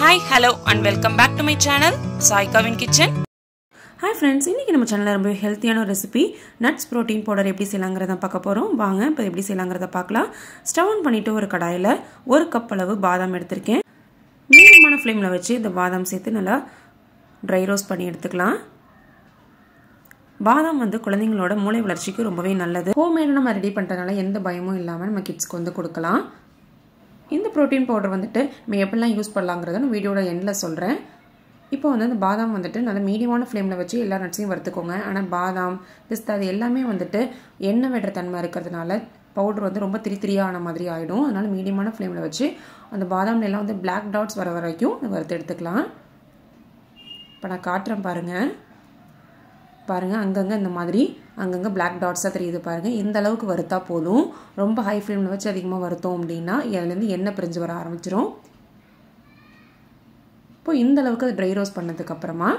Hi, hello and welcome back to my channel, Sai Kavin Kitchen. Hi friends, இன்னைக்கு நம்ம சேனல்ல ரொம்ப ஹெல்த்தியான ஒரு ரெசிபி நட்ஸ் புரோட்டீன் பவுடர் எப்படி செய்யலாம்ங்கறத பார்க்க போறோம். வாங்க இப்போ எப்படி செய்யலாம்ங்கறத பார்க்கலாம். ஸ்டவ் ஆன் பண்ணிட்டு ஒரு கடாயில 1 கப் அளவு பாதாம் எடுத்துர்க்கேன். மீடியமான ஃப்ளேம்ல வச்சு இந்த பாதாம் சேர்த்து நல்லா ட்ரை ரோஸ்ட் பண்ணி எடுத்துக்கலாம். பாதாம் வந்து குழந்தைகளோட மூளை வளர்ச்சிக்கு ரொம்பவே நல்லது. ஹோம்மேட் நம்ம ரெடி பண்றதனால எந்த பயமும் இல்லாம நம்ம கிட்ஸ்க்கு வந்து கொடுக்கலாம். இந்த புரோட்டீன் பவுடர் வந்துட்டு நம்ம எப்படிலாம் யூஸ் பண்ணலாம்ங்கறத நான் வீடியோட எண்ட்ல சொல்றேன். இப்போ வந்து இந்த பாதாம் வந்துட்டு நல்ல மீடியமான ஃப்ளேம்ல வச்சு எல்லா நட்ஸையும் வறுத்துக்கோங்க. ஆனா பாதாம், பிஸ்தா இது எல்லாமே வந்துட்டு எண்ணெய் விடுற தன்மை இருக்கிறதுனால பவுடர் வந்து ரொம்ப திரித்திரியான மாதிரி ஆயிடும். அதனால மீடியமான ஃப்ளேம்ல வச்சு அந்த பாதாம்ல எல்லாம் வந்து Black dots வர வரைக்கும் வறுத்து எடுத்துக்கலாம். இப்போ நான் காட்டுறேன் பாருங்க. பாருங்க அங்கங்க இந்த மாதிரி அங்கங்க Black dots தெரியுது பாருங்க. இந்த அளவுக்கு வறுத்தா போதும். ரொம்ப ஹை ஃப்ளேம்ல வச்சு அதிகமா வறுத்தோம் அப்படினா இதுல இருந்து எண்ணெய் பிரிஞ்சு வர ஆரம்பிச்சிரும். இப்போ இந்த அளவுக்கு ட்ரை ரோஸ்ட் பண்ணதுக்கு அப்புறமா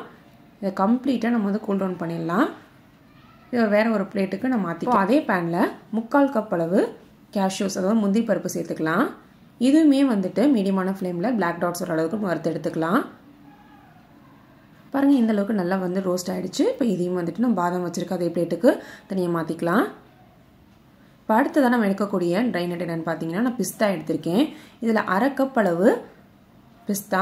இத கம்ப்ளீட்டா நம்ம வந்து கூல் டவுன் பண்ணிடலாம். இத வேற ஒரு பிளேட்டுக்கு நான் மாத்திக்கலாம். அதே panல 1/4 கப் அளவு cashews அதாவது முந்திரி பருப்பு சேர்த்துக்கலாம். இதுவுமே வந்துட்டு மீடியமான ஃப்ளேம்ல Black dots வர அளவுக்கு வறுத்து எடுத்துக்கலாம். பாருங்க இந்த அளவுக்கு நல்லா வந்து ரோஸ்ட் ஆயிடுச்சு. இப்போ இதையும் வந்துட்டு நம்ம பாதாம் வச்சிருக்க அதே பிளேட்டுக்கு தனியா மாத்திக்கலாம். இப்போ அடுத்ததா நம்ம எடுக்கக்கூடிய ட்ரை நட் என்னன்னு பாத்தீங்கன்னா நான் பிஸ்தா எடுத்துர்க்கேன். இதுல 1/2 கப் அளவு பிஸ்தா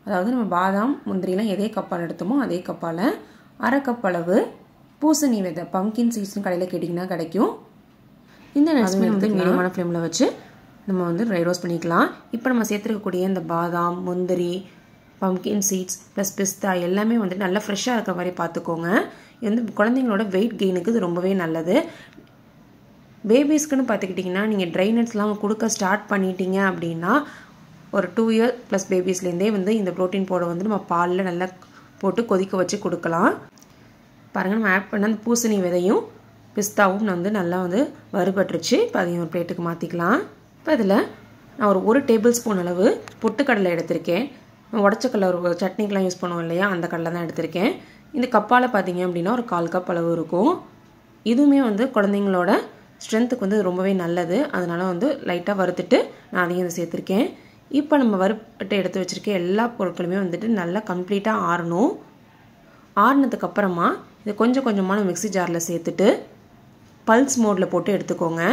அதாவது நம்ம பாதாம் முந்திரிலாம் எதே கப்பால எடுத்தோமோ அதே கப்பால 1/2 கப் அளவு பூசணி விதை பம்கின் சீட்ஸ் கடையில கேட்டிங்கன்னா கிடைக்கும். இந்த நட்ஸ் வந்து மீடியமான ஃப்ளேம்ல வச்சு நம்ம வந்து ட்ரை ரோஸ்ட் பண்ணிக்கலாம். இப்போ நம்ம சேர்த்துக்கக்கூடிய இந்த பாதாம், முந்திரி, pumpkin seeds plus பிஸ்தா எல்லாமே வந்து நல்லா ஃப்ரெஷ்ஷா இருக்க மாதிரி பாத்துக்கோங்க. இது வந்து குழந்தைகளோட weight gainக்கு இது ரொம்பவே நல்லது. பேபிஸ்க்குன்னு பாத்துக்கிட்டீங்கன்னா நீங்க ட்ரை நட்ஸ்லாம் கொடுக்க ஸ்டார்ட் பண்ணிட்டீங்க அப்படினா ஒரு 2 year plus பேபிஸ்ல இருந்தே வந்து இந்த புரோட்டீன் பவுடர் வந்து நம்ம பால்ல நல்லா போட்டு கொதிக்க வச்சு கொடுக்கலாம். பாருங்க நம்ம ஆட் பண்ண அந்த பூசணி விதையும் பிஸ்தாவும் வந்து நல்லா வந்து வறுபட்டுருச்சு. இப்போ அதையும் ஒரு பிளேட்டுக்கு மாத்திக்கலாம். இப்போ இதுல நான் ஒரு 1 டேபிள்ஸ்பூன் அளவு பொட்டுக்கடலை எடுத்துர்க்கேன். உடைச்ச கடலை ஒரு சட்னிக்குலாம் யூஸ் பண்ணுவோம் இல்லையா அந்த கடலை தான் எடுத்துர்க்கேன். இந்த கப்பால பாத்தீங்க அப்படினா ஒரு 1/4 கப் அளவு இருக்கும். இதுவுமே வந்து குழந்தைகளோட ஸ்ட்ரெngthக்கு வந்து ரொம்பவே நல்லது. அதனால வந்து லைட்டா வறுத்துட்டு நான் அதையும் சேர்த்துர்க்கேன். இப்போ நம்ம வறுத்து எடுத்து வச்சிருக்க எல்லா பொருட்களுமே வந்துட்டு நல்லா கம்ப்ளீட்டா ஆறணும். ஆறுனதுக்கு அப்புறமா இது கொஞ்சம் கொஞ்சமா மிக்ஸி ஜார்ல சேர்த்துட்டு பல்ஸ் மோட்ல போட்டு எடுத்துக்கோங்க.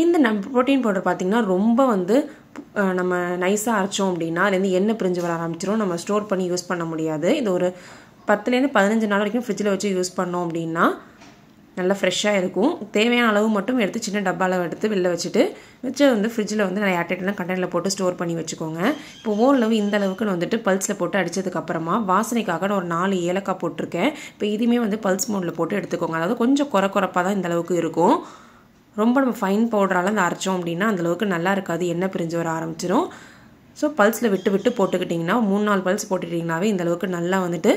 இந்த புரோட்டீன் பவுடர் பாத்தீங்கன்னா ரொம்ப வந்து நம்ம நைஸா அரைச்சோம் அப்படினா அதுல இருந்து எண்ணெய் பிரிஞ்சு வர ஆரம்பிச்சிரும். நம்ம ஸ்டோர் பண்ணி யூஸ் பண்ண முடியாது. இது ஒரு 10ல இருந்து 15 நாள் வரைக்கும் ஃப்ரிட்ஜ்ல வச்சு யூஸ் பண்ணோம் அப்படினா நல்லா ஃப்ரெஷ்ஷா இருக்கும். தேவையான அளவு மட்டும் எடுத்து சின்ன டப்பால எடுத்து வெளில வச்சிட்டு வந்து ஃப்ரிட்ஜ்ல வந்து நான் ஏர்டைட்ல கண்டெய்னர்ல போட்டு ஸ்டோர் பண்ணி வச்சுக்கோங்க. இப்போ ஓரளவு இந்த அளவுக்கு வந்துட்டு பல்ஸ்ல போட்டு அடிச்சதுக்கு அப்புறமா வாசனைக்காக நான் ஒரு 4 ஏலக்காய் போட்டுருக்கேன். இப்போ இதுமே வந்து பல்ஸ் மோட்ல போட்டு எடுத்துக்கோங்க. அதாவது கொஞ்சம் கொரகொரப்பா தான் இந்த அளவுக்கு இருக்கும். ரொம்ப நம்ம ஃபைன் பவுடரால அந்த அரைச்சோம் அப்படினா அந்த அளவுக்கு நல்லா இருக்காது. எண்ணெய் பிரிஞ்சு வர ஆரம்பிச்சிரும். சோ பல்ஸ்ல விட்டு விட்டு போட்டுக்கிட்டீங்கன்னா 3-4 பல்ஸ் போட்டுட்டீங்கனாவே இந்த அளவுக்கு நல்லா வந்துட்டு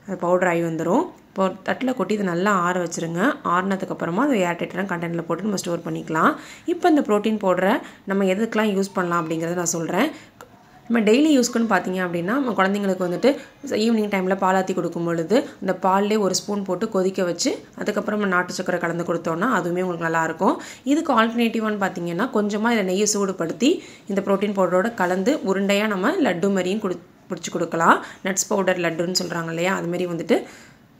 அது பவுடர் ஆகி வந்துரும். இப்போ தட்டல கொட்டி இத நல்லா ஆற வச்சிருங்க. ஆறுனதுக்கு அப்புறமா அதை ஏர்டைட்டான கண்டெய்னர்ல போட்டு நம்ம ஸ்டோர் பண்ணிக்கலாம். இப்போ இந்த புரோட்டீன் பவுடரை நம்ம எதுக்கெல்லாம் யூஸ் பண்ணலாம் அப்படிங்கறத நான் சொல்றேன். நம்ம டெய்லி யூஸ்க்குன்னு பாத்தீங்க அப்படினா நம்ம குழந்தைகளுக்கு வந்துட்டு ஈவினிங் டைம்ல பாலாத்தி கொடுக்கும் பொழுது அந்த பால்லே 1 ஸ்பூன் போட்டு கொதிக்க வச்சு அதுக்கு அப்புறம் நாட்டு சக்கரை கலந்து கொடுத்தோம்னா அதுவுமே உங்களுக்கு நல்லா இருக்கும். இதுக்கு ஆல்டர்னேட்டிவான்னு பாத்தீங்கன்னா கொஞ்சமா இத நெய்யை சூடுபடுத்தி இந்த புரோட்டீன் பவுடரோட கலந்து உருண்டையா நம்ம லட்டு மாதிரியும் புடிச்சு கொடுக்கலாம். நட்ஸ் பவுடர் லட்டுன்னு சொல்றாங்க இல்லையா அது மாதிரி வந்துட்டு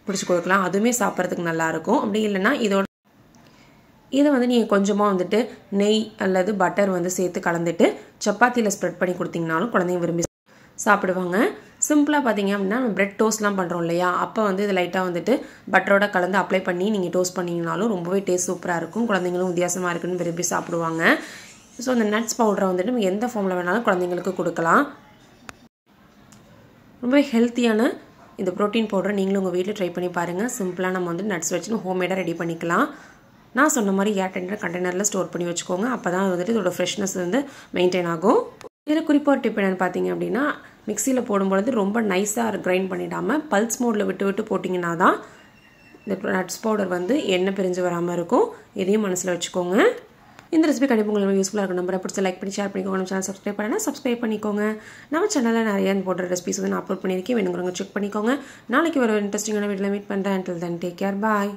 புடிச்சு கொடுக்கலாம். அதுவுமே சாப்பிறதுக்கு நல்லா இருக்கும். அப்படி இல்லனா இத வந்து நீங்க கொஞ்சமா வந்துட்டு நெய் அல்லது பட்டர் வந்து சேர்த்து கலந்துட்டு சப்பாத்தில ஸ்ப்ரெட் பண்ணி கொடுத்தீங்கனாலும் குழந்தைங்க விரும்பி சாப்பிடுவாங்க. சிம்பிளா பாத்தீங்க அப்படினா நம்ம பிரெட் டோஸ்ட்லாம் பண்றோம் இல்லையா அப்ப வந்து இது லைட்டா வந்துட்டு பட்டரோட கலந்து அப்ளை பண்ணி நீங்க டோஸ்ட் பண்ணீங்கனாலும் ரொம்பவே டேஸ்ட் சூப்பரா இருக்கும். குழந்தைகளும் வித்தியாசமா இருக்குன்னு விரும்பி சாப்பிடுவாங்க. சோ இந்த நட்ஸ் பவுடரை வந்துட்டு நம்ம எந்த ஃபார்ம்ல வேணாலும் குழந்தைகளுக்கு கொடுக்கலாம். ரொம்ப ஹெல்தியான இந்த புரோட்டீன் பவுடர் நீங்களும் உங்க வீட்ல ட்ரை பண்ணி பாருங்க. சிம்பிளா நம்ம வந்து நட்ஸ் வச்சு ஹோம்மேடா ரெடி பண்ணிக்கலாம். நான் சொன்ன மாதிரி ஏர்டைட்டான கண்டெய்னர்ல ஸ்டோர் பண்ணி வச்சுக்கோங்க. அப்பதான் வந்துட்டு இதோட ஃப்ரெஷ்னஸ் வந்து மெயின்டெய்ன் ஆகும். இதுல குறிப்பா ஒரு டிப் என்னன்னு பாத்தீங்க அப்படினா மிக்ஸில போடும்போது ரொம்ப நைஸா கிரைண்ட் பண்ணிடாம பல்ஸ் மோட்ல விட்டு விட்டு போடிங்கனா தான் இந்த நட்ஸ் பவுடர் வந்து எண்ணெய் பிரிஞ்சு வராம இருக்கும். இதையும் மனசுல வச்சுக்கோங்க. இந்த ரெசிபி கண்டிப்பா உங்களுக்கு யூஸ்ஃபுல்லா இருக்கும். நம்பரை பிடிச்ச லைக் பண்ணி ஷேர் பண்ணிக்கோங்க. நம்ம சேனல் சப்ஸ்கிரைப் பண்ணனா சப்ஸ்கிரைப் பண்ணிக்கோங்க. நம்ம சேனல்ல நிறைய போடுற ரெசிபிஸ் வந்து நான் அப்லோட் பண்ணிருக்கேன். வேணும்ங்கறவங்க செக் பண்ணிக்கோங்க. நாளைக்கு ஒரு இன்ட்ரஸ்டிங்கான வீடியோல மீட் பண்றேன். until then take care, bye.